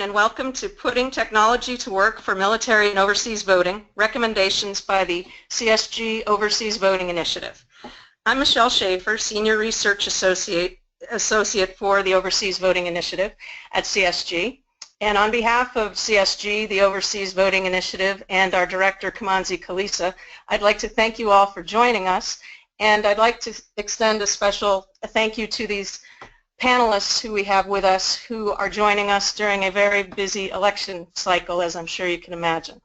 and welcome to Putting Technology to Work for Military and Overseas Voting, Recommendations by the CSG Overseas Voting Initiative. I'm Michelle Shafer, Senior Research Associate for the Overseas Voting Initiative at CSG. And on behalf of CSG, the Overseas Voting Initiative, and our Director, Kamanzi Kalisa, I'd like to thank you all for joining us. And I'd like to extend a special thank you to these panelists who we have with us who are joining us during a very busy election cycle, as I'm sure you can imagine.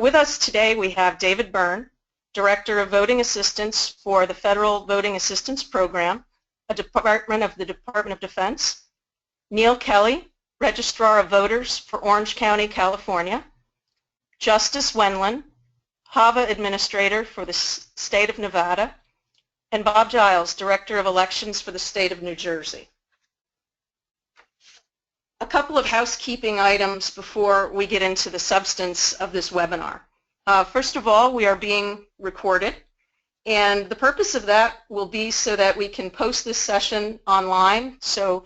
With us today we have David Beirne, Director of Voting Assistance for the Federal Voting Assistance Program, a department of the Department of Defense, Neal Kelley, Registrar of Voters for Orange County, California, Justice Wendland, HAVA Administrator for the State of Nevada, and Bob Giles, Director of Elections for the State of New Jersey. A couple of housekeeping items before we get into the substance of this webinar. First of all, we are being recorded, and the purpose of that will be so that we can post this session online so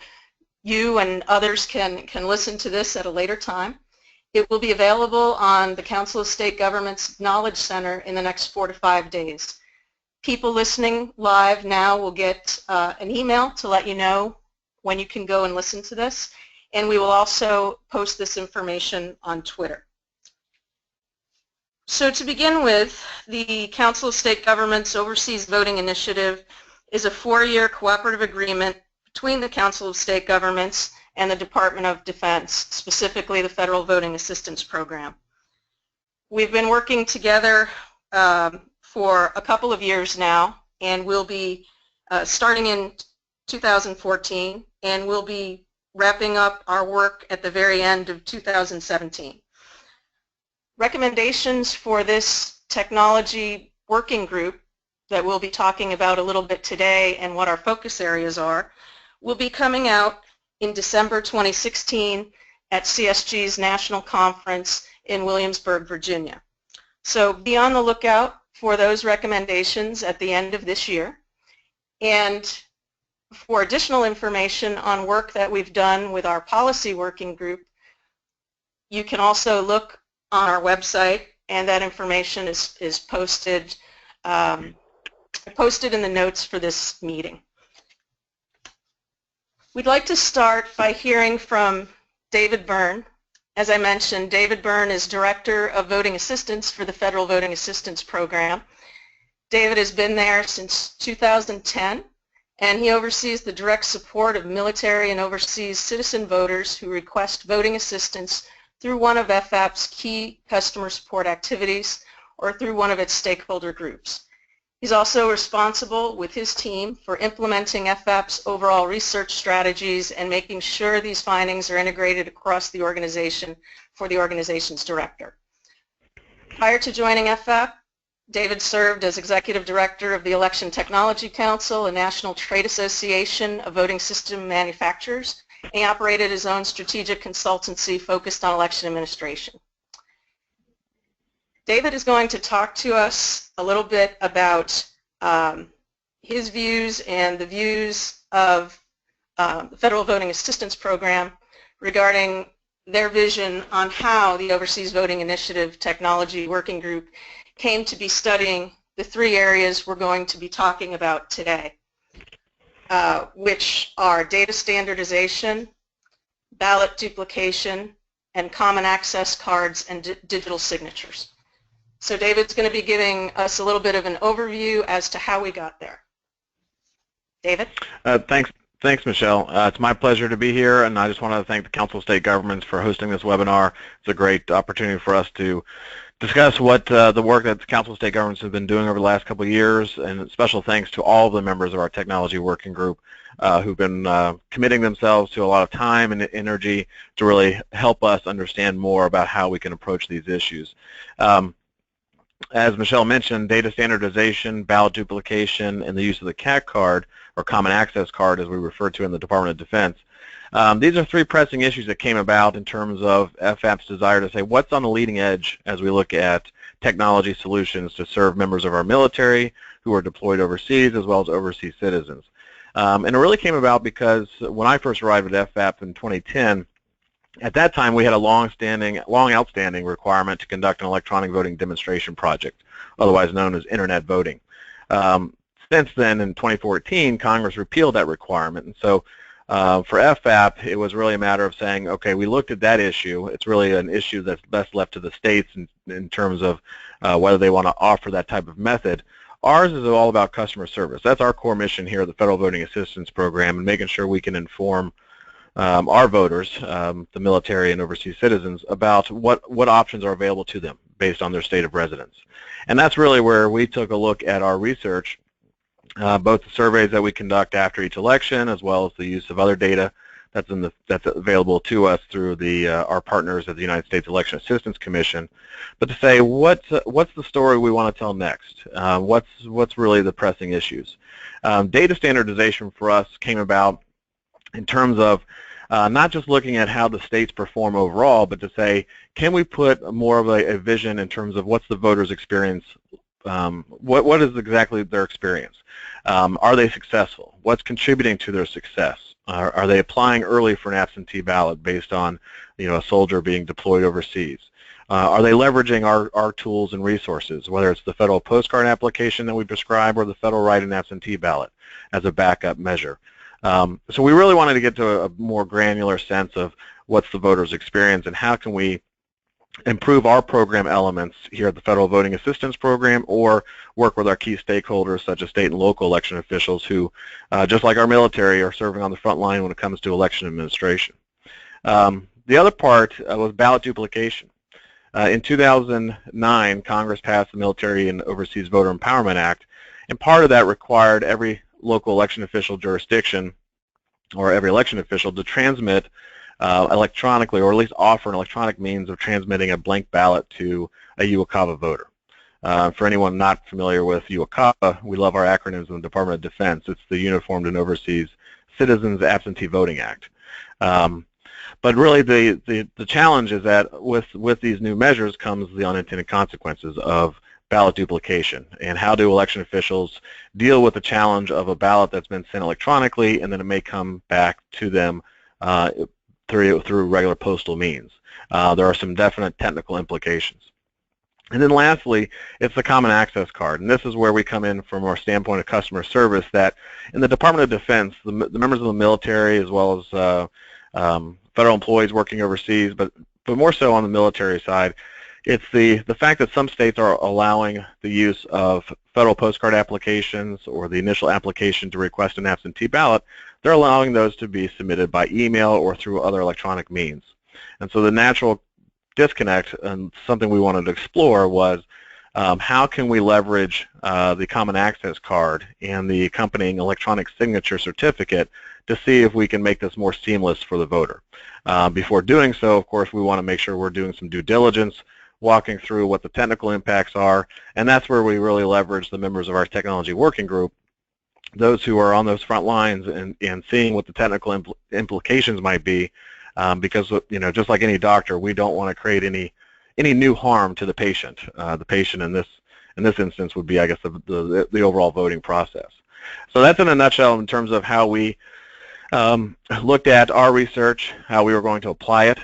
you and others can listen to this at a later time. It will be available on the Council of State Governments Knowledge Center in the next 4 to 5 days. People listening live now will get an email to let you know when you can go and listen to this, and we will also post this information on Twitter. So to begin with, the Council of State Governments Overseas Voting Initiative is a 4-year cooperative agreement between the Council of State Governments and the Department of Defense, specifically the Federal Voting Assistance Program. We've been working together for a couple of years now, and we'll be starting in 2014, and we'll be wrapping up our work at the very end of 2017. Recommendations for this technology working group that we'll be talking about a little bit today and what our focus areas are will be coming out in December 2016 at CSG's National Conference in Williamsburg, Virginia. So be on the lookout for those recommendations at the end of this year. And for additional information on work that we've done with our policy working group, you can also look on our website, and that information is posted in the notes for this meeting. We'd like to start by hearing from David Beirne. As I mentioned, David Beirne is Director of Voting Assistance for the Federal Voting Assistance Program. David has been there since 2010, and he oversees the direct support of military and overseas citizen voters who request voting assistance through one of FVAP's key customer support activities or through one of its stakeholder groups. He's also responsible with his team for implementing FVAP's overall research strategies and making sure these findings are integrated across the organization for the organization's director. Prior to joining FVAP, David served as Executive Director of the Election Technology Council, a national trade association of voting system manufacturers, and he operated his own strategic consultancy focused on election administration. David is going to talk to us a little bit about his views and the views of the Federal Voting Assistance Program regarding their vision on how the Overseas Voting Initiative Technology Working Group came to be studying the 3 areas we're going to be talking about today, which are data standardization, ballot duplication, and common access cards and digital signatures. So David's going to be giving us a little bit of an overview as to how we got there. David? Thanks, Michelle. It's my pleasure to be here, and I just want to thank the Council of State Governments for hosting this webinar. It's a great opportunity for us to discuss what the work that the Council of State Governments have been doing over the last couple of years, and special thanks to all of the members of our technology working group who've been committing themselves to a lot of time and energy to really help us understand more about how we can approach these issues. As Michelle mentioned, data standardization, ballot duplication, and the use of the CAC card, or Common Access Card as we refer to in the Department of Defense. These are 3 pressing issues that came about in terms of FVAP's desire to say what's on the leading edge as we look at technology solutions to serve members of our military who are deployed overseas as well as overseas citizens. And it really came about because when I first arrived at FVAP in 2010, At that time, we had a long outstanding requirement to conduct an electronic voting demonstration project, otherwise known as internet voting. Since then, in 2014, Congress repealed that requirement, and so for FVAP, it was really a matter of saying, okay, we looked at that issue. It's really an issue that's best left to the states in terms of whether they want to offer that type of method. Ours is all about customer service. That's our core mission here at the Federal Voting Assistance Program, and making sure we can inform our voters, the military and overseas citizens, about what options are available to them based on their state of residence. And that's really where we took a look at our research, both the surveys that we conduct after each election, as well as the use of other data that's available to us through our partners at the United States Election Assistance Commission, but to say what's the story we want to tell next, what's really the pressing issues. Data standardization for us came about in terms of not just looking at how the states perform overall, but to say, can we put more of a vision in terms of what's the voters' experience, what is exactly their experience? Are they successful? What's contributing to their success? Are they applying early for an absentee ballot based on, a soldier being deployed overseas? Are they leveraging our tools and resources, whether it's the federal postcard application that we prescribe or the federal write-in absentee ballot as a backup measure? So we really wanted to get to a more granular sense of what's the voter's experience and how can we improve our program elements here at the Federal Voting Assistance Program, or work with our key stakeholders such as state and local election officials who, just like our military, are serving on the front line when it comes to election administration. The other part was ballot duplication. In 2009, Congress passed the Military and Overseas Voter Empowerment Act, and part of that required every local election official jurisdiction, or every election official, to transmit electronically, or at least offer an electronic means of transmitting a blank ballot to a UOCAVA voter. For anyone not familiar with UOCAVA, we love our acronyms in the Department of Defense. It's the Uniformed and Overseas Citizens Absentee Voting Act. But really the challenge is that with these new measures comes the unintended consequences of ballot duplication, and how do election officials deal with the challenge of a ballot that's been sent electronically and then it may come back to them through regular postal means. There are some definite technical implications. And then lastly, it's the common access card, and this is where we come in from our standpoint of customer service, that in the Department of Defense, the members of the military, as well as federal employees working overseas, but more so on the military side, it's the fact that some states are allowing the use of federal postcard applications or the initial application to request an absentee ballot. They're allowing those to be submitted by email or through other electronic means. And so the natural disconnect, and something we wanted to explore, was how can we leverage the Common Access Card and the accompanying electronic signature certificate to see if we can make this more seamless for the voter. Before doing so, of course, we want to make sure we're doing some due diligence, walking through what the technical impacts are, and that's where we really leverage the members of our technology working group, those who are on those front lines, and seeing what the technical implications might be, because just like any doctor, we don't want to create any new harm to the patient. The patient in this instance would be, I guess, the overall voting process. So that's in a nutshell in terms of how we looked at our research, how we were going to apply it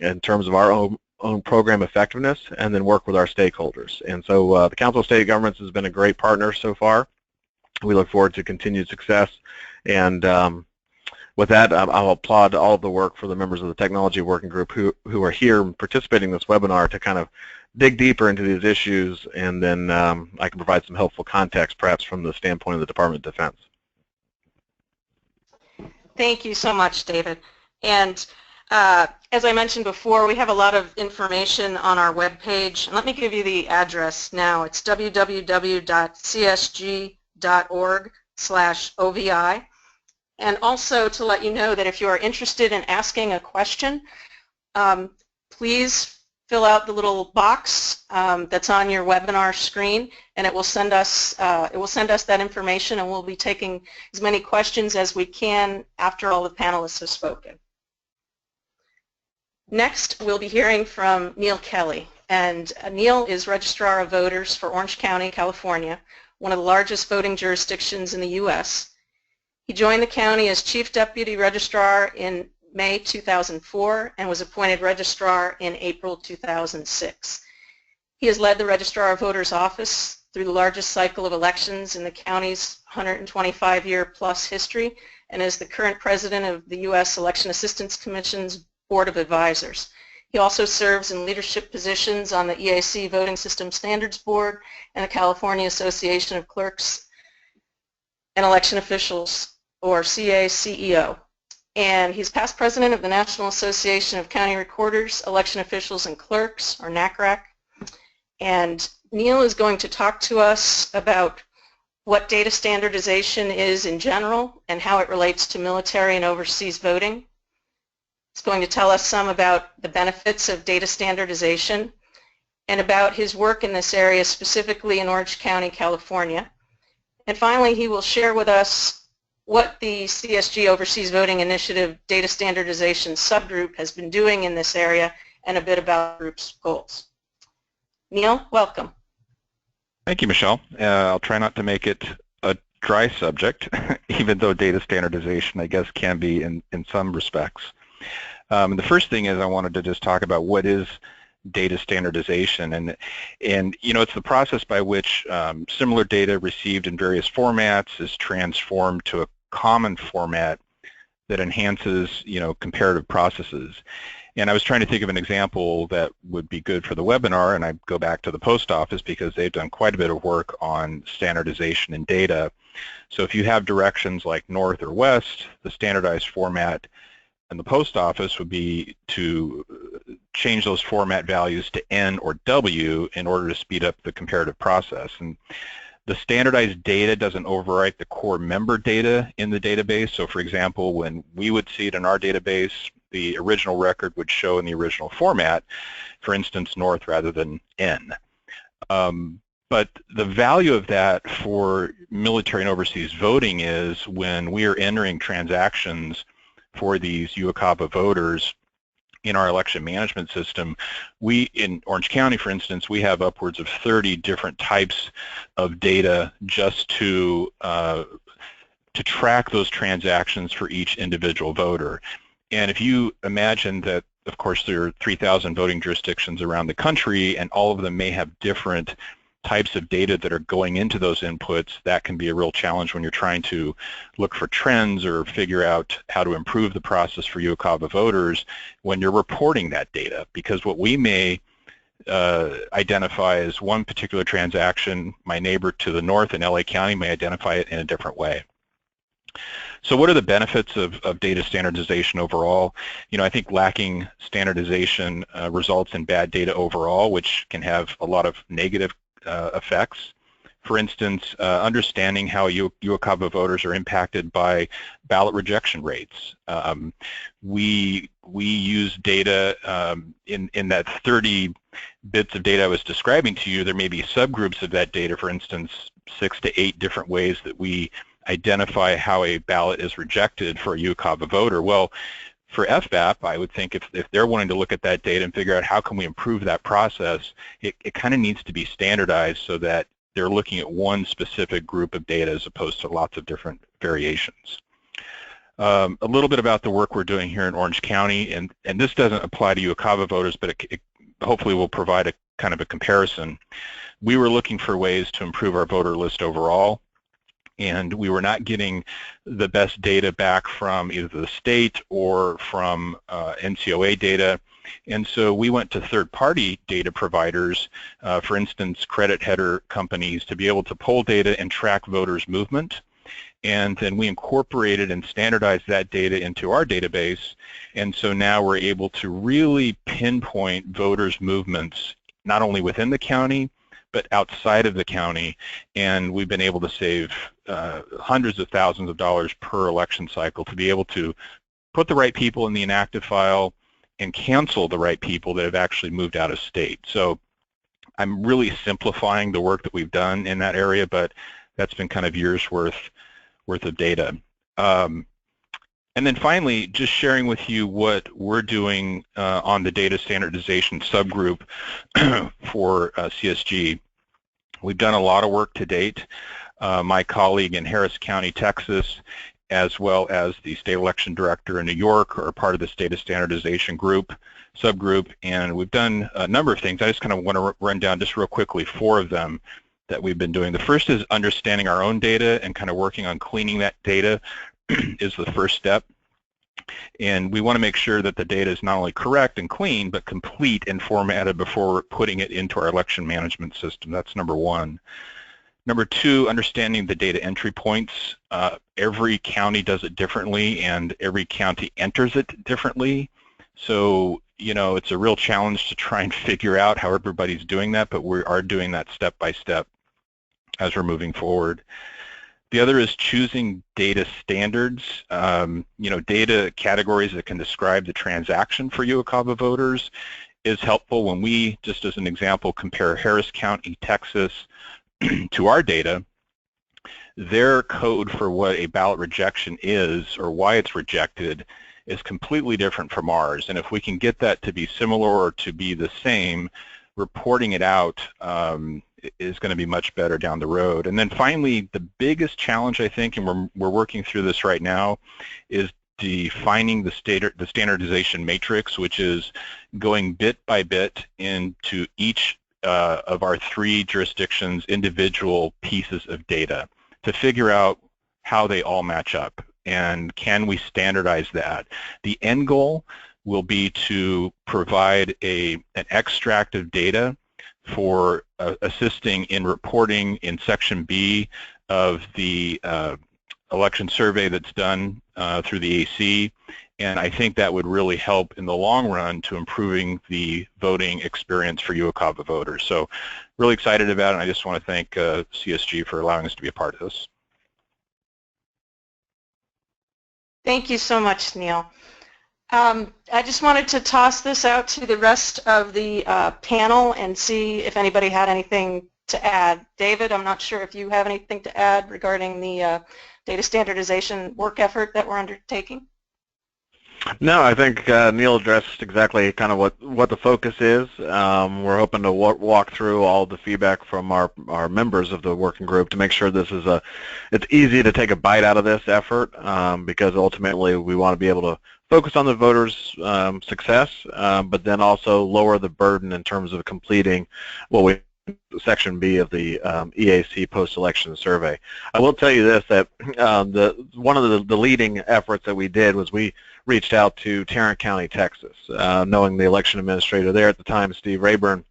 in terms of our own program effectiveness, and then work with our stakeholders. And so the Council of State Governments has been a great partner so far. We look forward to continued success, and with that, I'll applaud all of the work for the members of the Technology Working Group who are here participating in this webinar to kind of dig deeper into these issues, and then I can provide some helpful context perhaps from the standpoint of the Department of Defense. Thank you so much, David. And as I mentioned before, we have a lot of information on our webpage. Let me give you the address now. It's www.csg.org/OVI. And also to let you know that if you are interested in asking a question, please fill out the little box that's on your webinar screen, and it will send us that information, and we'll be taking as many questions as we can after all the panelists have spoken. Next, we'll be hearing from Neal Kelley, and Neal is Registrar of Voters for Orange County, California, one of the largest voting jurisdictions in the U.S. He joined the county as Chief Deputy Registrar in May 2004 and was appointed registrar in April 2006. He has led the Registrar of Voters office through the largest cycle of elections in the county's 125-year-plus history and is the current president of the U.S. Election Assistance Commission's Board of Advisors. He also serves in leadership positions on the EAC Voting System Standards Board and the California Association of Clerks and Election Officials, or CACEO. And he's past president of the National Association of County Recorders, Election Officials, and Clerks, or NACRAC. And Neal is going to talk to us about what data standardization is in general and how it relates to military and overseas voting. He's going to tell us some about the benefits of data standardization and about his work in this area, specifically in Orange County, California. And finally, he will share with us what the CSG Overseas Voting Initiative Data Standardization Subgroup has been doing in this area and a bit about the group's goals. Neal, welcome. Thank you, Michelle. I'll try not to make it a dry subject, even though data standardization, I guess, can be in some respects. The first thing is I wanted to just talk about what is data standardization, and you know, it's the process by which similar data received in various formats is transformed to a common format that enhances, you know, comparative processes. And I was trying to think of an example that would be good for the webinar, and I go back to the post office because they've done quite a bit of work on standardization in data. So if you have directions like north or west, the standardized format in the post office would be to change those format values to N or W in order to speed up the comparative process. And the standardized data doesn't overwrite the core member data in the database. So for example, when we would see it in our database, the original record would show in the original format, for instance, north rather than N. But the value of that for military and overseas voting is when we are entering transactions for these UOCAVA voters in our election management system, we, in Orange County, for instance, we have upwards of 30 different types of data just to track those transactions for each individual voter. And if you imagine that, of course, there are 3,000 voting jurisdictions around the country, and all of them may have different types of data that are going into those inputs, that can be a real challenge when you're trying to look for trends or figure out how to improve the process for UOCAVA voters when you're reporting that data. Because what we may identify as one particular transaction, my neighbor to the north in LA County may identify it in a different way. So what are the benefits of data standardization overall? You know, I think lacking standardization results in bad data overall, which can have a lot of negative effects. For instance, understanding how UOCAVA voters are impacted by ballot rejection rates. We use data in that 30 bits of data I was describing to you. There may be subgroups of that data, for instance, 6 to 8 different ways that we identify how a ballot is rejected for a UOCAVA voter. Well, for FVAP, I would think if they're wanting to look at that data and figure out how can we improve that process, it kind of needs to be standardized so that they're looking at one specific group of data as opposed to lots of different variations. A little bit about the work we're doing here in Orange County, and this doesn't apply to UOCAVA voters, but it hopefully will provide a kind of a comparison. We were looking for ways to improve our voter list overall, and we were not getting the best data back from either the state or from NCOA data. And so we went to third-party data providers, for instance, credit header companies, to be able to pull data and track voters' movement. And then we incorporated and standardized that data into our database. And so now we're able to really pinpoint voters' movements, not only within the county, but outside of the county, and we've been able to save hundreds of thousands of dollars per election cycle to be able to put the right people in the inactive file and cancel the right people that have actually moved out of state. So I'm really simplifying the work that we've done in that area, but that's been kind of years worth of data. And then finally, just sharing with you what we're doing on the data standardization subgroup for CSG. We've done a lot of work to date. My colleague in Harris County, Texas, as well as the state election director in New York, are part of this data standardization group, subgroup, and we've done a number of things. I just kind of want to run down just real quickly 4 of them that we've been doing. The first is understanding our own data and kind of working on cleaning that data is the first step. And we want to make sure that the data is not only correct and clean, but complete and formatted before putting it into our election management system. That's number 1. Number 2, understanding the data entry points. Every county does it differently, and every county enters it differently. So, you know, it's a real challenge to try and figure out how everybody's doing that, but we are doing that step by step as we're moving forward. The other is choosing data standards, you know, data categories that can describe the transaction for UOCAVA voters is helpful when we, just as an example, compare Harris County, Texas to our data. Their code for what a ballot rejection is or why it's rejected is completely different from ours. And if we can get that to be similar or to be the same, reporting it out is going to be much better down the road. And then finally, the biggest challenge, I think, and we're working through this right now, is defining the standardization matrix, which is going bit by bit into each of our 3 jurisdictions' individual pieces of data to figure out how they all match up and can we standardize that. The end goal will be to provide an extract of data for assisting in reporting in Section B of the election survey that's done through the AC, and I think that would really help in the long run to improving the voting experience for UOCAVA voters. So really excited about it, and I just want to thank CSG for allowing us to be a part of this. Thank you so much, Neal. I just wanted to toss this out to the rest of the panel and see if anybody had anything to add. David, I'm not sure if you have anything to add regarding the data standardization work effort that we're undertaking. No, I think Neal addressed exactly kind of what the focus is. We're hoping to walk through all the feedback from our members of the working group to make sure this is it's easy to take a bite out of this effort because ultimately we want to be able to focus on the voters' success, but then also lower the burden in terms of completing what we Section B of the EAC post-election survey. I will tell you this, that one of the leading efforts that we did was we reached out to Tarrant County, Texas, knowing the election administrator there at the time, Steve Rayburn.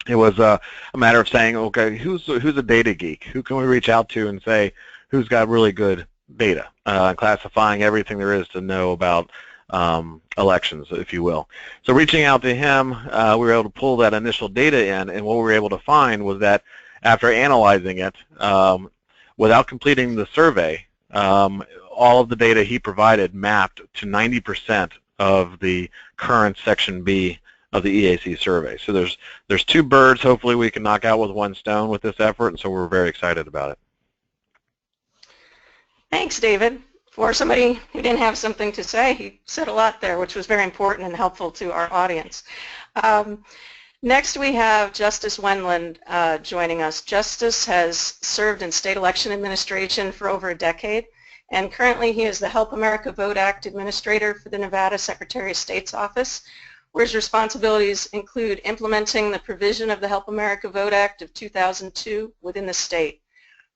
It was a matter of saying, okay, who's a data geek? Who can we reach out to and say who's got really good data, classifying everything there is to know about elections, if you will. So reaching out to him, we were able to pull that initial data in, and what we were able to find was that after analyzing it, without completing the survey, all of the data he provided mapped to 90% of the current Section B of the EAC survey. So there's 2 birds hopefully we can knock out with 1 stone with this effort, and so we're very excited about it. Thanks, David. For somebody who didn't have something to say, he said a lot there, which was very important and helpful to our audience. Next, we have Justice Wendland joining us. Justice has served in state election administration for over a decade, and currently he is the Help America Vote Act Administrator for the Nevada Secretary of State's office, where his responsibilities include implementing the provision of the Help America Vote Act of 2002 within the state.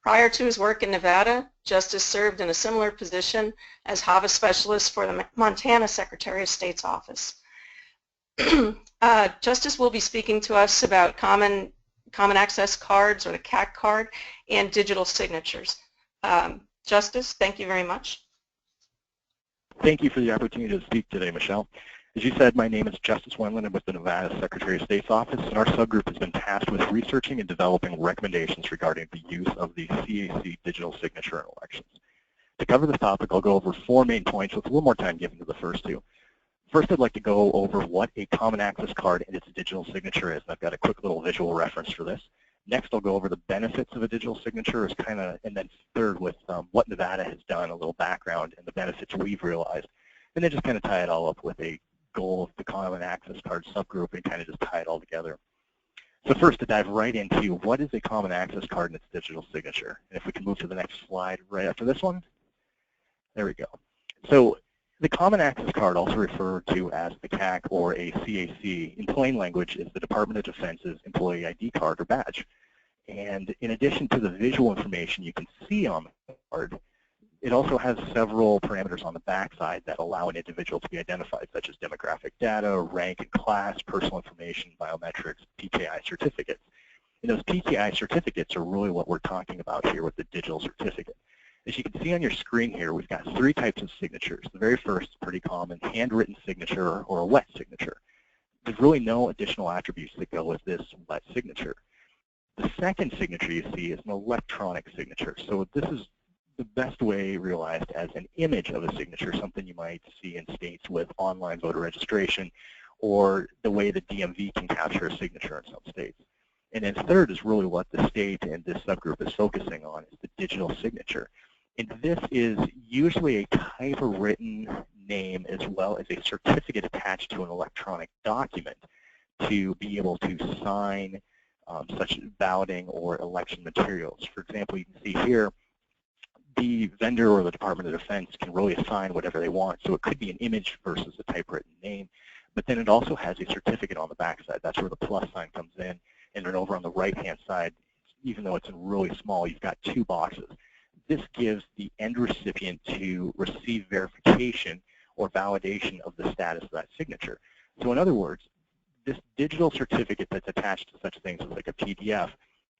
Prior to his work in Nevada, Justice served in a similar position as HAVA Specialist for the Montana Secretary of State's office. Justice will be speaking to us about common access cards, or the CAC card, and digital signatures. Justice, thank you very much. Thank you for the opportunity to speak today, Michelle. As you said, my name is Justice Wendland. I'm with the Nevada Secretary of State's office, and our subgroup has been tasked with researching and developing recommendations regarding the use of the CAC digital signature in elections. To cover this topic, I'll go over 4 main points with a little more time given to the first 2. First, I'd like to go over what a common access card and its digital signature is, and I've got a quick little visual reference for this. Next, I'll go over the benefits of a digital signature, and then third with what Nevada has done, a little background, and the benefits we've realized, and then just kind of tie it all up with a goal of the common access card subgroup and kind of just tie it all together. So first, to dive right into what is a common access card and its digital signature. And if we can move to the next slide right after this one. There we go. So the Common Access Card, also referred to as the CAC or a CAC, in plain language is the Department of Defense's employee ID card or badge. And in addition to the visual information you can see on the card, it also has several parameters on the backside that allow an individual to be identified, such as demographic data, rank and class, personal information, biometrics, PKI certificates. And those PKI certificates are really what we're talking about here with the digital certificate. As you can see on your screen here, we've got 3 types of signatures. The very first is pretty common, handwritten signature or a wet signature. There's really no additional attributes that go with this wet signature. The second signature you see is an electronic signature. So this is the best way realized as an image of a signature, something you might see in states with online voter registration, or the way the DMV can capture a signature in some states. And then third is really what the state and this subgroup is focusing on, is the digital signature. And this is usually a typewritten name as well as a certificate attached to an electronic document to be able to sign such balloting or election materials. For example, you can see here, the vendor or the Department of Defense can really assign whatever they want. So it could be an image versus a typewritten name, but then it also has a certificate on the backside. That's where the plus sign comes in. And then over on the right-hand side, even though it's really small, you've got 2 boxes. This gives the end recipient to receive verification or validation of the status of that signature. So in other words, this digital certificate that's attached to such things as like a PDF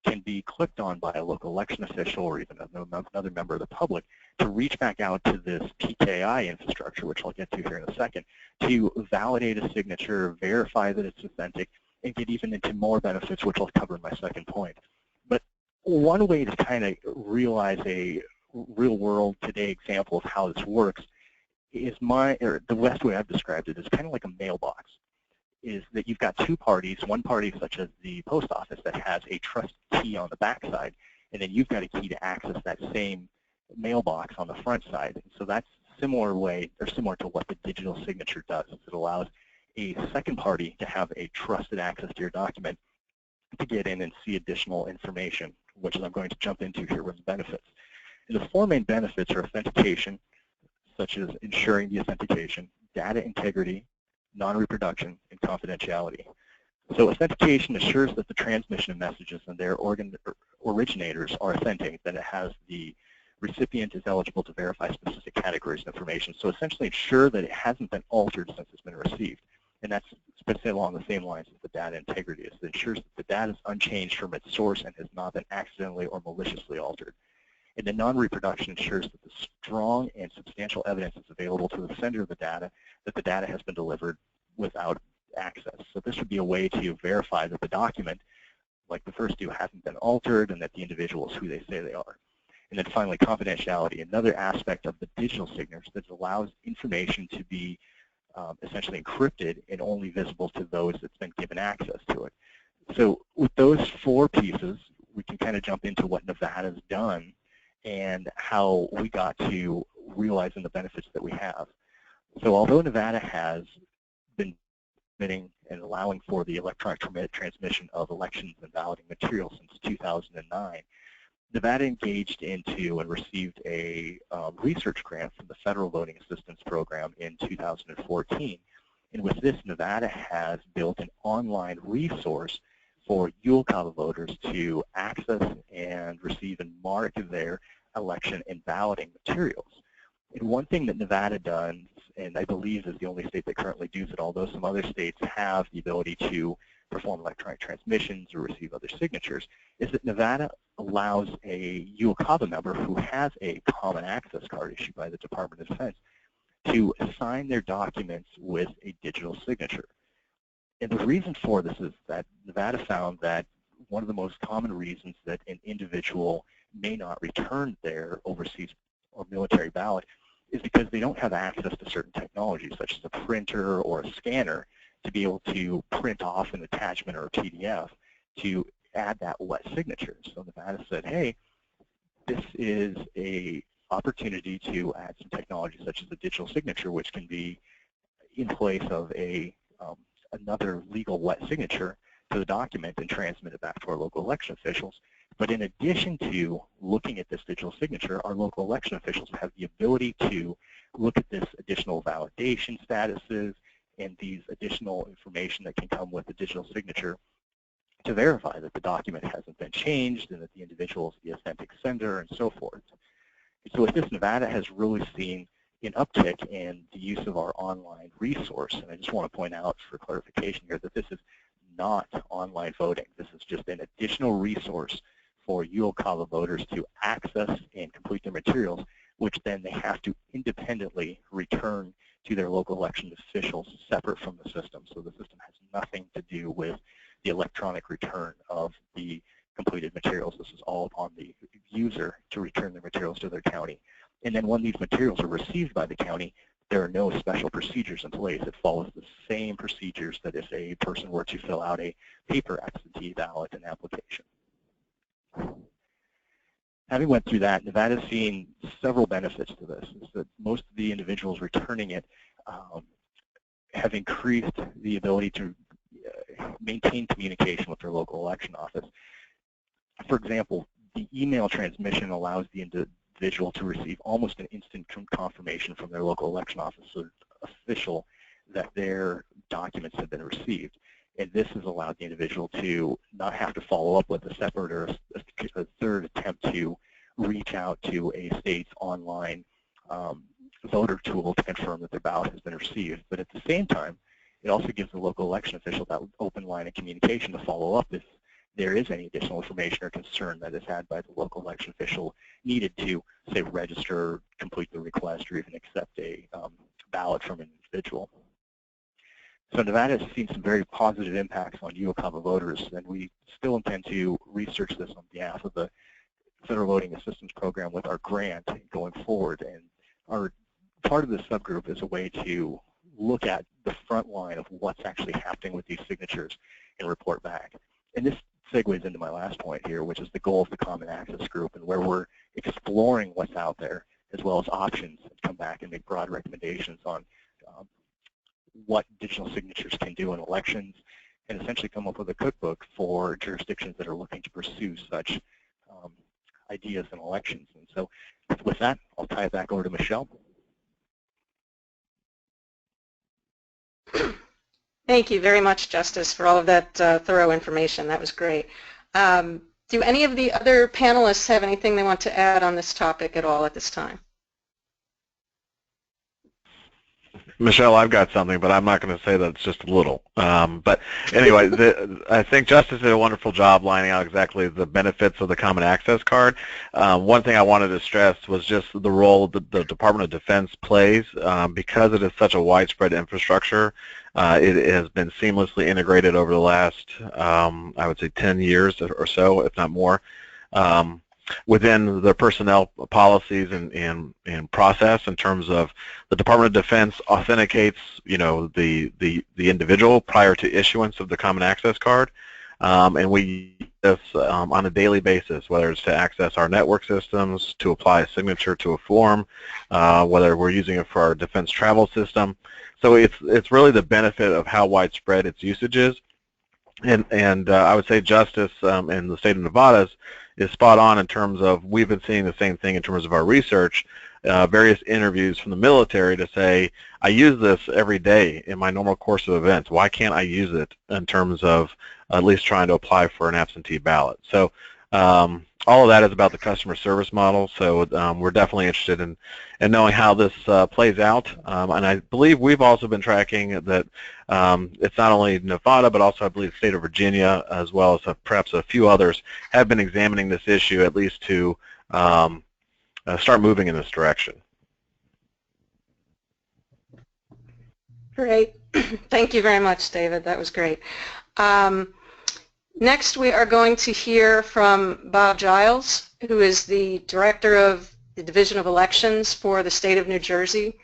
can be clicked on by a local election official or even another member of the public to reach back out to this PKI infrastructure, which I'll get to here in a second, to validate a signature, verify that it's authentic, and get even into more benefits, which I'll cover in my second point. But one way to kind of realize a real-world today example of how this works is the best way I've described it is kind of like a mailbox. Is that you've got 2 parties, one party such as the post office that has a trust key on the back side, and then you've got a key to access that same mailbox on the front side. And so that's similar to what the digital signature does. It allows a second party to have a trusted access to your document to get in and see additional information, which I'm going to jump into here with the benefits. And the 4 main benefits are authentication, such as ensuring the authentication, data integrity, non-reproduction, and confidentiality. So authentication assures that the transmission of messages and their originators are authentic, that it has the recipient is eligible to verify specific categories of information. So essentially ensure that it hasn't been altered since it's been received. And that's along the same lines as the data integrity. It ensures that the data is unchanged from its source and has not been accidentally or maliciously altered. And the non-reproduction ensures that the strong and substantial evidence is available to the sender of the data that the data has been delivered without access. So this would be a way to verify that the document, like the first 2, hasn't been altered and that the individual is who they say they are. And then finally, confidentiality, another aspect of the digital signatures that allows information to be essentially encrypted and only visible to those that's been given access to it. So with those 4 pieces, we can kind of jump into what Nevada's done and how we got to realizing the benefits that we have. So although Nevada has been permitting and allowing for the electronic transmission of elections and balloting materials since 2009, Nevada engaged into and received a research grant from the Federal Voting Assistance Program in 2014. And with this, Nevada has built an online resource for UOCAVA voters to access and receive and mark their election and balloting materials. And one thing that Nevada does, and I believe is the only state that currently does it, although some other states have the ability to perform electronic transmissions or receive other signatures, is that Nevada allows a UOCAVA member who has a common access card issued by the Department of Defense to sign their documents with a digital signature. And the reason for this is that Nevada found that one of the most common reasons that an individual may not return their overseas or military ballot is because they don't have access to certain technologies, such as a printer or a scanner, to be able to print off an attachment or a PDF to add that wet signature. So Nevada said, hey, this is an opportunity to add some technology such as a digital signature, which can be in place of another legal wet signature to the document and transmit it back to our local election officials. But in addition to looking at this digital signature, our local election officials have the ability to look at this additional validation statuses and these additional information that can come with the digital signature to verify that the document hasn't been changed and that the individual is the authentic sender and so forth. And so with this, Nevada has really seen an uptick in the use of our online resource. And I just want to point out for clarification here that this is not online voting. This is just an additional resource for UOCAVA voters to access and complete their materials, which then they have to independently return to their local election officials separate from the system. So the system has nothing to do with the electronic return of the completed materials. This is all upon the user to return the materials to their county. And then when these materials are received by the county, there are no special procedures in place. It follows the same procedures that if a person were to fill out a paper absentee ballot and application. Having went through that, Nevada's seen several benefits to this. Is that most of the individuals returning it have increased the ability to maintain communication with their local election office. For example, the email transmission allows the individual to receive almost an instant confirmation from their local election officer official that their documents have been received. And this has allowed the individual to not have to follow up with a separate or a third attempt to reach out to a state's online voter tool to confirm that their ballot has been received. But at the same time, it also gives the local election official that open line of communication to follow up if there is any additional information or concern that is had by the local election official needed to, say, register, complete the request, or even accept a ballot from an individual. So Nevada has seen some very positive impacts on UOCAVA voters, and we still intend to research this on behalf of the Federal Voting Assistance Program with our grant going forward. And our part of this subgroup is a way to look at the front line of what's actually happening with these signatures and report back. And this segues into my last point here, which is the goal of the Common Access Group, and where we're exploring what's out there as well as options and come back and make broad recommendations on what digital signatures can do in elections, and essentially come up with a cookbook for jurisdictions that are looking to pursue such ideas in elections. And so with that, I'll tie it back over to Michelle. Thank you very much, Justice, for all of that thorough information. That was great. Do any of the other panelists have anything they want to add on this topic at all at this time? Michelle, I've got something, but I'm not going to say that it's just a little. But anyway, I think Justice did a wonderful job lining out exactly the benefits of the Common Access Card. One thing I wanted to stress was just the role that the Department of Defense plays. Because it is such a widespread infrastructure, it has been seamlessly integrated over the last, I would say, 10 years or so, if not more. Within the personnel policies and process in terms of the Department of Defense authenticates, the individual prior to issuance of the Common Access Card, and we use this on a daily basis, whether it's to access our network systems, to apply a signature to a form, whether we're using it for our defense travel system. So it's really the benefit of how widespread its usage is, and I would say Justice in the state of Nevada is spot on in terms of we've been seeing the same thing in terms of our research, various interviews from the military to say, I use this every day in my normal course of events. Why can't I use it in terms of at least trying to apply for an absentee ballot? So all of that is about the customer service model, so we're definitely interested in knowing how this plays out. And I believe we've also been tracking that it's not only Nevada, but also I believe the state of Virginia, as well as perhaps a few others, have been examining this issue at least to start moving in this direction. Great. Thank you very much, David. That was great. Next, we are going to hear from Bob Giles, who is the Director of the Division of Elections for the state of New Jersey,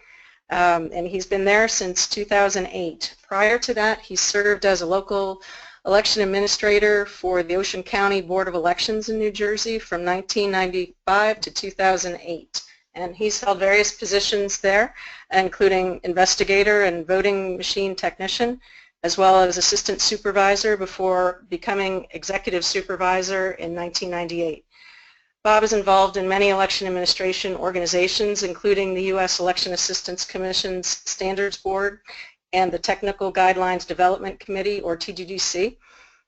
and he's been there since 2008. Prior to that, he served as a local election administrator for the Ocean County Board of Elections in New Jersey from 1995 to 2008. And he's held various positions there, including investigator and voting machine technician, as well as assistant supervisor before becoming executive supervisor in 1998. Bob is involved in many election administration organizations, including the U.S. Election Assistance Commission's Standards Board and the Technical Guidelines Development Committee, or TGDC,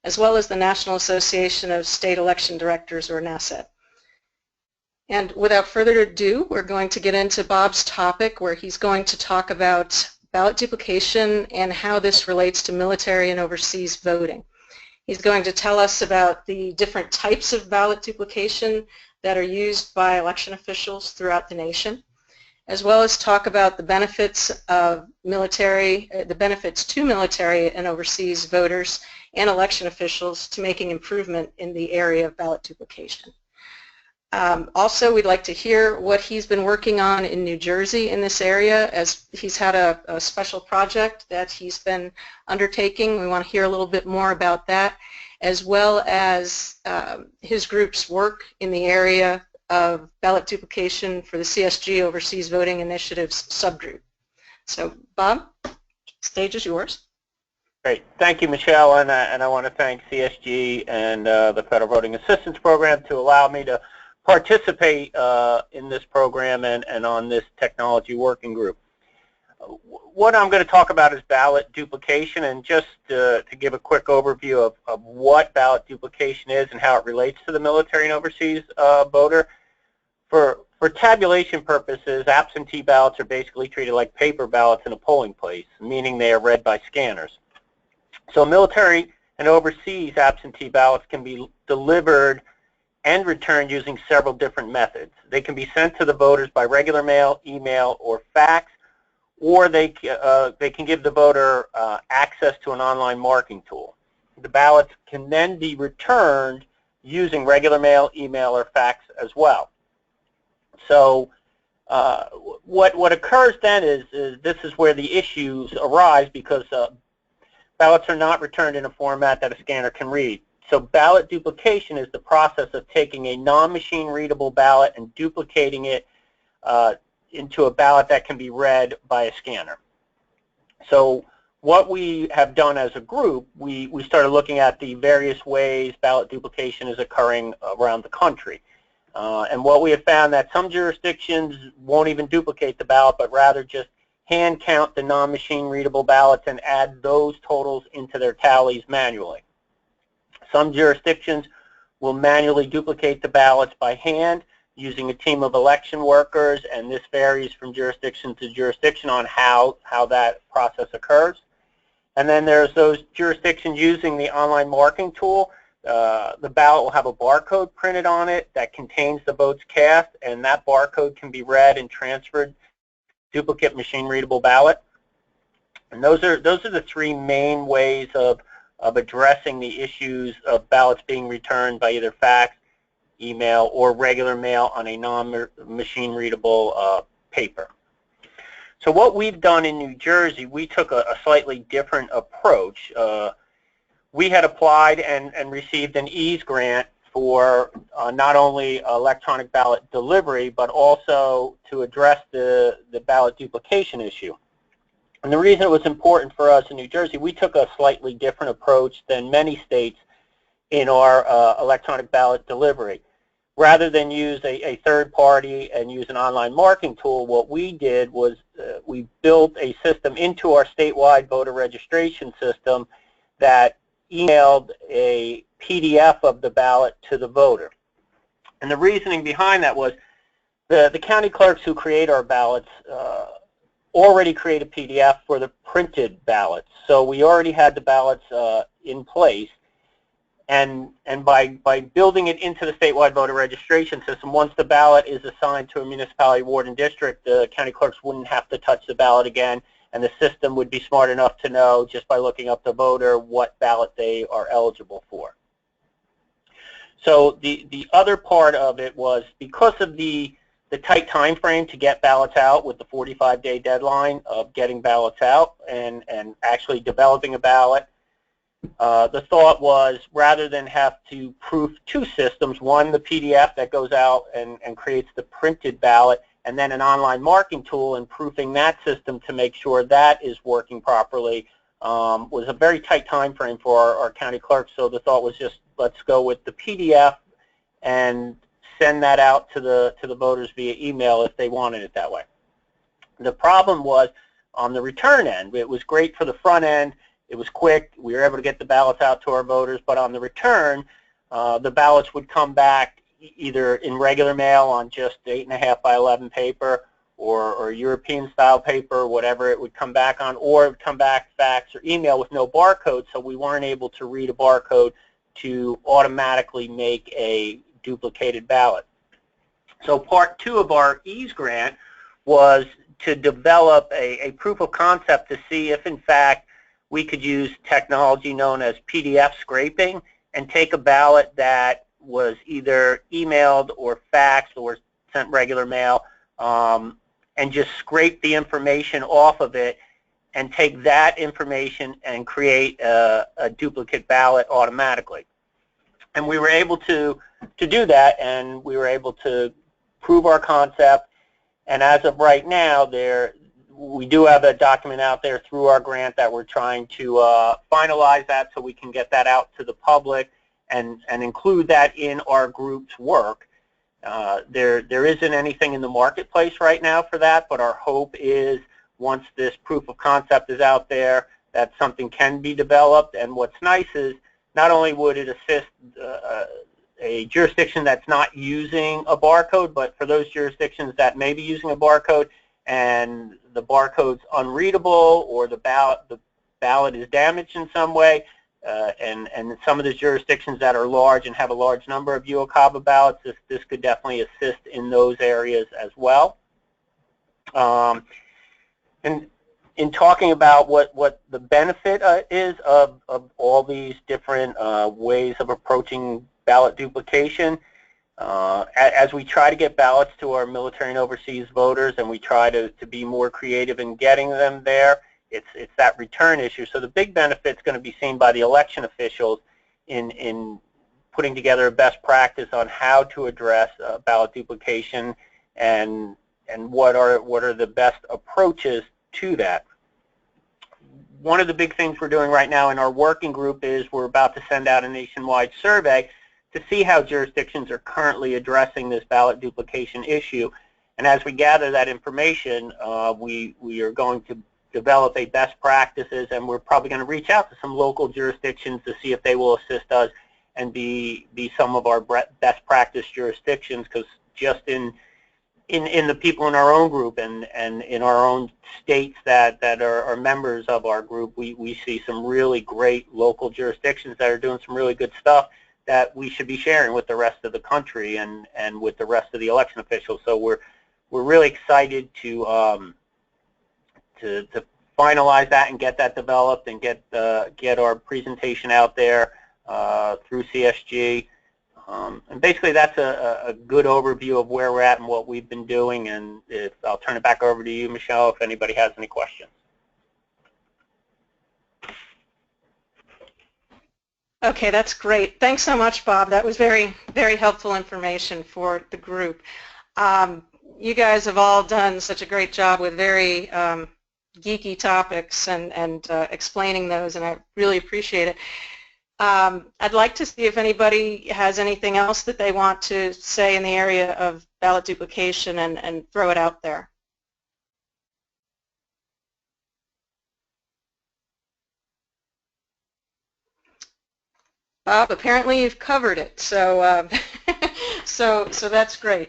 as well as the National Association of State Election Directors, or NASED. And without further ado, we're going to get into Bob's topic, where he's going to talk about ballot duplication and how this relates to military and overseas voting. He's going to tell us about the different types of ballot duplication that are used by election officials throughout the nation, as well as talk about the benefits of the benefits to military and overseas voters and election officials to making improvement in the area of ballot duplication. Also, we'd like to hear what he's been working on in New Jersey in this area, as he's had a special project that he's been undertaking. We want to hear a little bit more about that, as well as his group's work in the area of ballot duplication for the CSG Overseas Voting Initiatives subgroup. So, Bob, stage is yours. Great. Thank you, Michelle, and I want to thank CSG and the Federal Voting Assistance Program to allow me to participate in this program and on this technology working group. What I'm going to talk about is ballot duplication, and just to give a quick overview of what ballot duplication is and how it relates to the military and overseas voter. For tabulation purposes, absentee ballots are basically treated like paper ballots in a polling place, meaning they are read by scanners. So military and overseas absentee ballots can be delivered and returned using several different methods. They can be sent to the voters by regular mail, email, or fax, or they can give the voter access to an online marking tool. The ballots can then be returned using regular mail, email, or fax as well. So what occurs then is this is where the issues arise, because ballots are not returned in a format that a scanner can read. So ballot duplication is the process of taking a non-machine readable ballot and duplicating it into a ballot that can be read by a scanner. So what we have done as a group, we started looking at the various ways ballot duplication is occurring around the country. And what we have found that some jurisdictions won't even duplicate the ballot, but rather just hand count the non-machine readable ballots and add those totals into their tallies manually. Some jurisdictions will manually duplicate the ballots by hand using a team of election workers, and this varies from jurisdiction to jurisdiction on how that process occurs. And then there's those jurisdictions using the online marking tool. The ballot will have a barcode printed on it that contains the votes cast, and that barcode can be read and transferred duplicate machine readable ballot. And those are the three main ways of addressing the issues of ballots being returned by either fax, email, or regular mail on a non-machine readable paper. So what we've done in New Jersey, we took a slightly different approach. We had applied and received an EASE grant for not only electronic ballot delivery, but also to address the ballot duplication issue. And the reason it was important for us in New Jersey, we took a slightly different approach than many states in our electronic ballot delivery. Rather than use a third party and use an online marking tool, what we did was we built a system into our statewide voter registration system that emailed a PDF of the ballot to the voter. And the reasoning behind that was the county clerks who create our ballots already create a PDF for the printed ballots. So we already had the ballots in place. And by building it into the statewide voter registration system, once the ballot is assigned to a municipality, ward, and district, the county clerks wouldn't have to touch the ballot again, and the system would be smart enough to know, just by looking up the voter, what ballot they are eligible for. So the other part of it was, because of the tight time frame to get ballots out, with the 45-day deadline of getting ballots out and actually developing a ballot, the thought was, rather than have to proof two systems, one, the PDF that goes out and creates the printed ballot, and then an online marking tool and proofing that system to make sure that is working properly, was a very tight time frame for our county clerk, so the thought was just let's go with the PDF and send that out to the voters via email if they wanted it that way. The problem was on the return end. It was great for the front end. It was quick. We were able to get the ballots out to our voters, but on the return, the ballots would come back either in regular mail on just 8.5 by 11 paper or European-style paper, whatever it would come back on, or it would come back fax or email with no barcode, so we weren't able to read a barcode to automatically make a duplicated ballot. So part 2 of our EASE grant was to develop a proof of concept to see if, in fact, we could use technology known as PDF scraping and take a ballot that was either emailed or faxed or sent regular mail and just scrape the information off of it and take that information and create a duplicate ballot automatically. And we were able to do that, and we were able to prove our concept. And as of right now, we do have a document out there through our grant that we're trying to finalize that so we can get that out to the public and include that in our group's work. There isn't anything in the marketplace right now for that, but our hope is once this proof of concept is out there that something can be developed. And what's nice is not only would it assist a jurisdiction that's not using a barcode, but for those jurisdictions that may be using a barcode and the barcode's unreadable or the ballot is damaged in some way, and some of the jurisdictions that are large and have a large number of UOCAVA ballots, this could definitely assist in those areas as well. And in talking about what the benefit is of all these different ways of approaching ballot duplication, as we try to get ballots to our military and overseas voters and we try to be more creative in getting them there, it's that return issue. So the big benefit is going to be seen by the election officials in putting together a best practice on how to address ballot duplication and what are the best approaches to that. One of the big things we're doing right now in our working group is we're about to send out a nationwide survey to see how jurisdictions are currently addressing this ballot duplication issue. And as we gather that information, we are going to develop a best practices, and we're probably going to reach out to some local jurisdictions to see if they will assist us and be some of our best practice jurisdictions, because just in the people in our own group and in our own states that are members of our group, we see some really great local jurisdictions that are doing some really good stuff that we should be sharing with the rest of the country and with the rest of the election officials. So we're really excited to finalize that and get that developed and get our presentation out there through CSG. And basically that's a good overview of where we're at and what we've been doing, and I'll turn it back over to you, Michelle, if anybody has any questions. Okay, that's great. Thanks so much, Bob. That was very, very helpful information for the group. You guys have all done such a great job with very geeky topics and explaining those, and I really appreciate it. I'd like to see if anybody has anything else that they want to say in the area of ballot duplication and throw it out there. Bob, apparently you've covered it, so so that's great.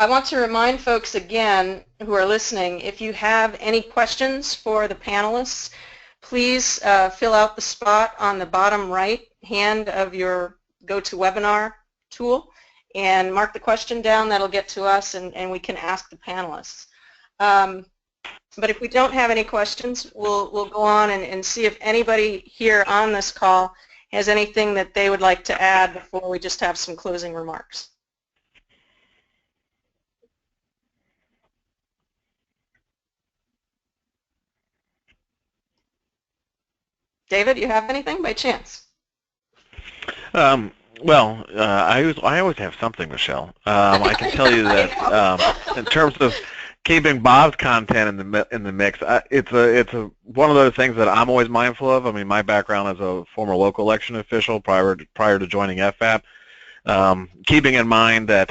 I want to remind folks again who are listening, if you have any questions for the panelists, please fill out the spot on the bottom right hand of your GoToWebinar tool and mark the question down. That'll get to us and we can ask the panelists. But if we don't have any questions, we'll go on and see if anybody here on this call has anything that they would like to add before we just have some closing remarks. David, you have anything by chance? Well, I always have something, Michelle. I can tell you that in terms of keeping Bob's content in the mix, it's one of those things that I'm always mindful of. I mean, my background as a former local election official prior to joining FVAP, keeping in mind that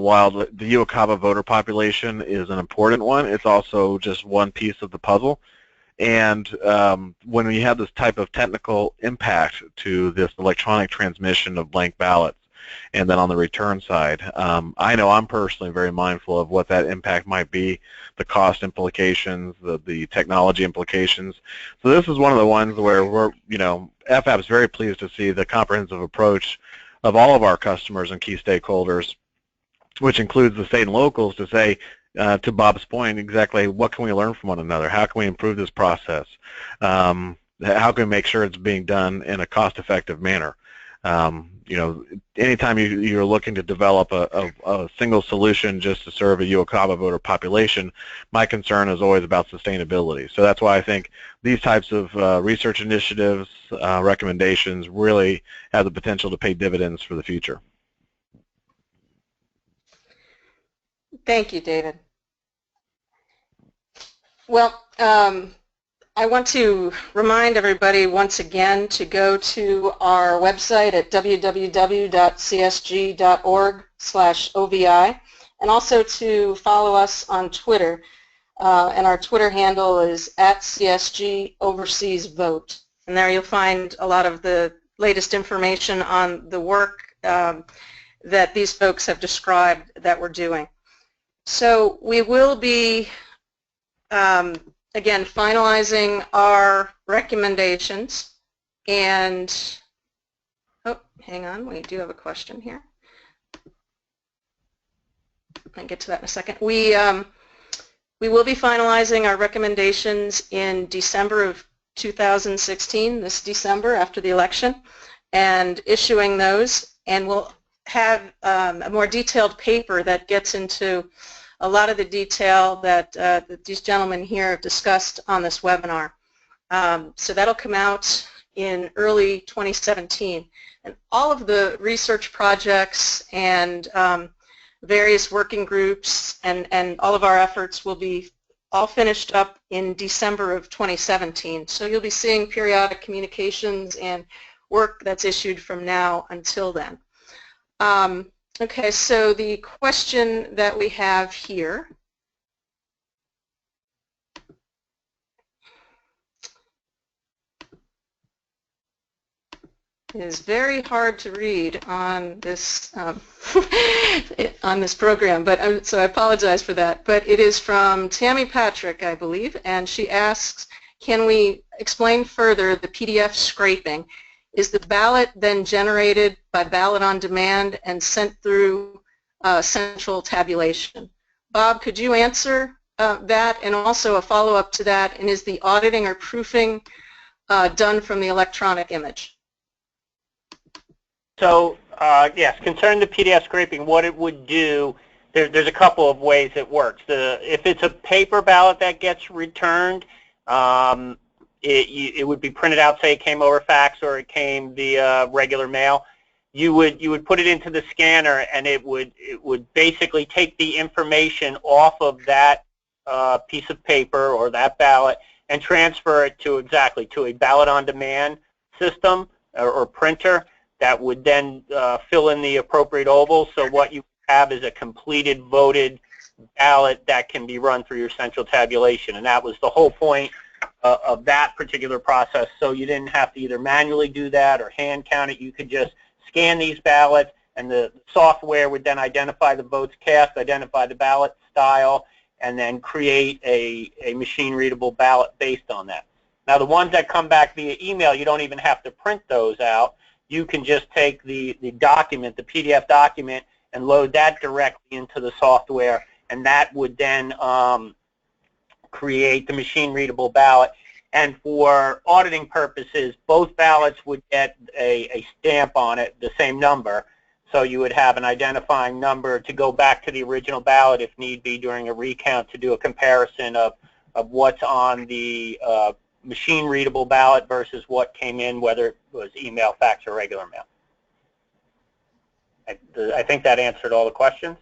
while the UOCAVA voter population is an important one, it's also just one piece of the puzzle. And when we have this type of technical impact to this electronic transmission of blank ballots, and then on the return side, I know I'm personally very mindful of what that impact might be, the cost implications, the technology implications. So this is one of the ones where we're, FVAP is very pleased to see the comprehensive approach of all of our customers and key stakeholders, which includes the state and locals, to say, to Bob's point, exactly what can we learn from one another? How can we improve this process? How can we make sure it's being done in a cost-effective manner? Anytime you're looking to develop a single solution just to serve a UOCAVA voter population, my concern is always about sustainability. So that's why I think these types of research initiatives, recommendations really have the potential to pay dividends for the future. Thank you, David. Well, I want to remind everybody once again to go to our website at www.csg.org/OVI and also to follow us on Twitter. And our Twitter handle is @CSGOverseasVote. And there you'll find a lot of the latest information on the work that these folks have described that we're doing. So we will be again, finalizing our recommendations, and, oh, hang on, we do have a question here. I'll get to that in a second. We will be finalizing our recommendations in December of 2016, this December after the election, and issuing those, and we'll have a more detailed paper that gets into a lot of the detail that these gentlemen here have discussed on this webinar. So that'll come out in early 2017. And all of the research projects and various working groups and all of our efforts will be all finished up in December of 2017. So you'll be seeing periodic communications and work that's issued from now until then. Okay, so the question that we have here is very hard to read on this on this program, but so I apologize for that. But it is from Tammy Patrick, I believe, and she asks, can we explain further the PDF scraping? Is the ballot then generated by Ballot on Demand and sent through central tabulation? Bob, could you answer that, and also a follow-up to that, and is the auditing or proofing done from the electronic image? So, yes, concerning the PDF scraping, what it would do, there's a couple of ways it works. If it's a paper ballot that gets returned, it would be printed out, say it came over fax or it came via regular mail. You would put it into the scanner, and it would basically take the information off of that piece of paper or that ballot and transfer it to a Ballot on Demand system or printer that would then fill in the appropriate ovals. So what you have is a completed voted ballot that can be run through your central tabulation, and that was the whole point of that particular process. So you didn't have to either manually do that or hand count it. You could just scan these ballots, and the software would then identify the votes cast, identify the ballot style, and then create a machine-readable ballot based on that. Now, the ones that come back via email, you don't even have to print those out. You can just take the document, the PDF document, and load that directly into the software, and that would then create the machine-readable ballot. And for auditing purposes, both ballots would get a stamp on it, the same number. So you would have an identifying number to go back to the original ballot if need be during a recount to do a comparison of what's on the machine-readable ballot versus what came in, whether it was email, fax, or regular mail. I think that answered all the questions.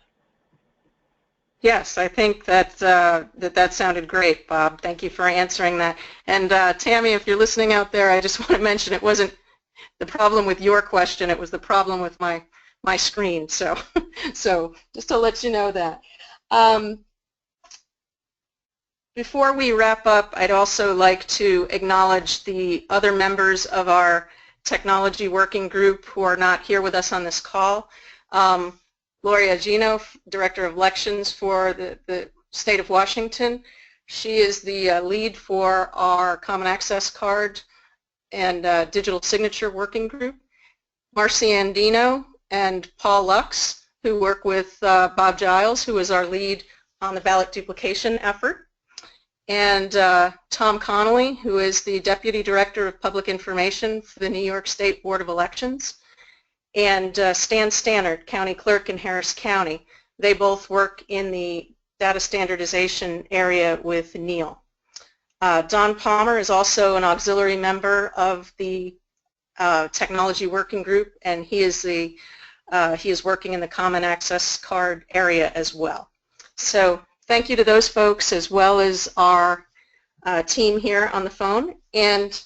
Yes, I think that that sounded great, Bob. Thank you for answering that. And Tammy, if you're listening out there, I just want to mention it wasn't the problem with your question, it was the problem with my screen. So, so just to let you know that. Before we wrap up, I'd also like to acknowledge the other members of our technology working group who are not here with us on this call. Gloria Gino, Director of Elections for the State of Washington. She is the lead for our Common Access Card and Digital Signature Working Group. Marcy Andino and Paul Lux, who work with Bob Giles, who is our lead on the ballot duplication effort. And Tom Connolly, who is the Deputy Director of Public Information for the New York State Board of Elections. And Stan Stannard, County Clerk in Harris County. They both work in the data standardization area with Neal. Don Palmer is also an auxiliary member of the technology working group, and he is working in the Common Access Card area as well. So thank you to those folks as well as our team here on the phone. And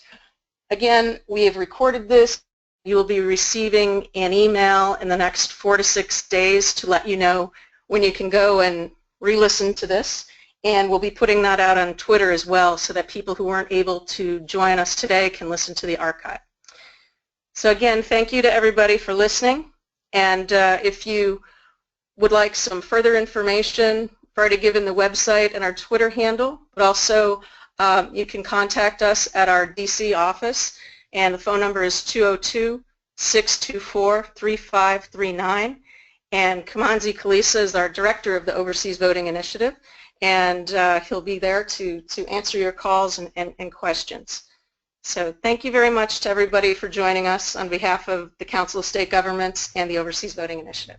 again, we have recorded this. You will be receiving an email in the next 4 to 6 days to let you know when you can go and re-listen to this. And we'll be putting that out on Twitter as well so that people who weren't able to join us today can listen to the archive. So again, thank you to everybody for listening. And if you would like some further information, I've already given the website and our Twitter handle, but also you can contact us at our DC office. And the phone number is 202-624-3539. And Kamanzi Kalisa is our Director of the Overseas Voting Initiative, and he'll be there to answer your calls and questions. So thank you very much to everybody for joining us on behalf of the Council of State Governments and the Overseas Voting Initiative.